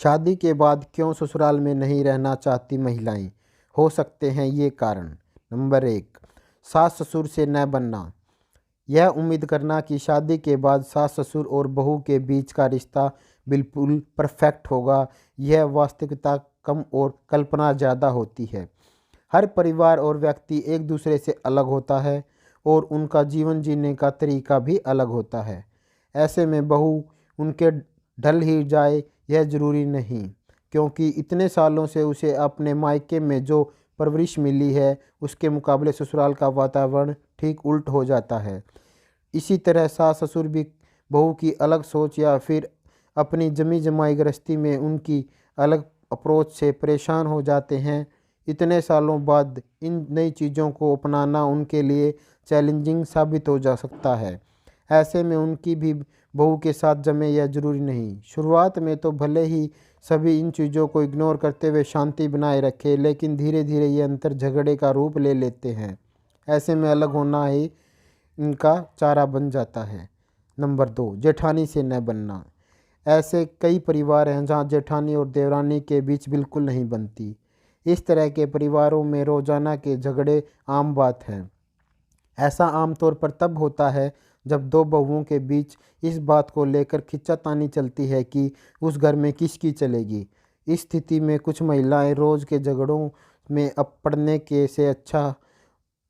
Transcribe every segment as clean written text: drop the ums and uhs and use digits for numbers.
शादी के बाद क्यों ससुराल में नहीं रहना चाहती महिलाएं? हो सकते हैं ये कारण। नंबर 1, सास ससुर से न बनना। यह उम्मीद करना कि शादी के बाद सास ससुर और बहू के बीच का रिश्ता बिल्कुल परफेक्ट होगा, यह वास्तविकता कम और कल्पना ज़्यादा होती है। हर परिवार और व्यक्ति एक दूसरे से अलग होता है और उनका जीवन जीने का तरीका भी अलग होता है। ऐसे में बहू उनके ढल ही जाए यह ज़रूरी नहीं, क्योंकि इतने सालों से उसे अपने मायके में जो परवरिश मिली है उसके मुकाबले ससुराल का वातावरण ठीक उल्ट हो जाता है। इसी तरह सास ससुर भी बहू की अलग सोच या फिर अपनी जमी जमाई गृहस्थी में उनकी अलग अप्रोच से परेशान हो जाते हैं। इतने सालों बाद इन नई चीज़ों को अपनाना उनके लिए चैलेंजिंग साबित हो जा सकता है। ऐसे में उनकी भी बहू के साथ जमे यह ज़रूरी नहीं। शुरुआत में तो भले ही सभी इन चीज़ों को इग्नोर करते हुए शांति बनाए रखे, लेकिन धीरे धीरे ये अंतर झगड़े का रूप ले लेते हैं। ऐसे में अलग होना ही इनका चारा बन जाता है। नंबर 2, जेठानी से न बनना। ऐसे कई परिवार हैं जहां जेठानी और देवरानी के बीच बिल्कुल नहीं बनती। इस तरह के परिवारों में रोज़ाना के झगड़े आम बात है। ऐसा आमतौर पर तब होता है जब दो बहुओं के बीच इस बात को लेकर खींचातानी चलती है कि उस घर में किसकी चलेगी। इस स्थिति में कुछ महिलाएं रोज़ के झगड़ों में अब पड़ने के से अच्छा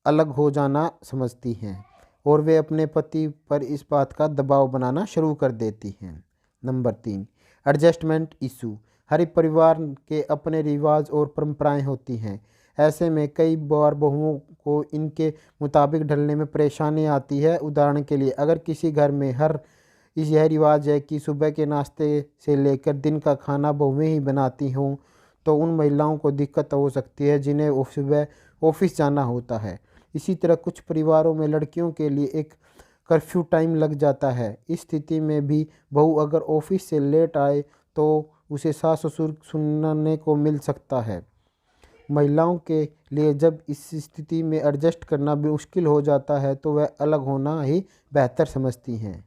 अलग हो जाना समझती हैं और वे अपने पति पर इस बात का दबाव बनाना शुरू कर देती हैं। Number 3, adjustment issue. हर परिवार के अपने रिवाज और परंपराएं होती हैं। ऐसे में कई बार बहुओं को इनके मुताबिक ढलने में परेशानी आती है। उदाहरण के लिए, अगर किसी घर में यह रिवाज है कि सुबह के नाश्ते से लेकर दिन का खाना बहुएं ही बनाती हों, तो उन महिलाओं को दिक्कत हो सकती है जिन्हें सुबह ऑफिस जाना होता है। इसी तरह कुछ परिवारों में लड़कियों के लिए एक कर्फ्यू टाइम लग जाता है। इस स्थिति में भी बहू अगर ऑफिस से लेट आए तो उसे सास ससुर सुनने को मिल सकता है। महिलाओं के लिए जब इस स्थिति में एडजस्ट करना भी मुश्किल हो जाता है तो वह अलग होना ही बेहतर समझती हैं।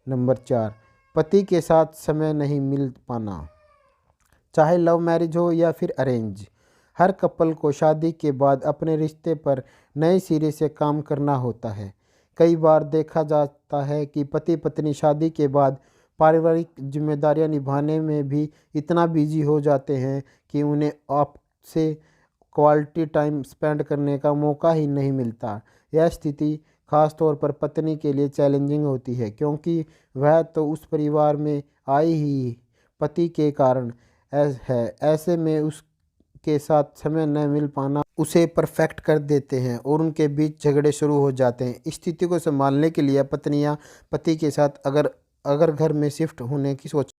नंबर 4, पति के साथ समय नहीं मिल पाना। चाहे लव मैरिज हो या फिर अरेंज, हर कपल को शादी के बाद अपने रिश्ते पर नए सिरे से काम करना होता है। कई बार देखा जाता है कि पति पत्नी शादी के बाद पारिवारिक जिम्मेदारियां निभाने में भी इतना बिजी हो जाते हैं कि उन्हें आपसे क्वालिटी टाइम स्पेंड करने का मौका ही नहीं मिलता। यह स्थिति खास तौर पर पत्नी के लिए चैलेंजिंग होती है, क्योंकि वह तो उस परिवार में आई ही पति के कारण है। ऐसे में उसके साथ समय न मिल पाना उसे परफेक्ट कर देते हैं और उनके बीच झगड़े शुरू हो जाते हैं। इस स्थिति को संभालने के लिए पत्नियां पति के साथ अगर घर में शिफ्ट होने की सोच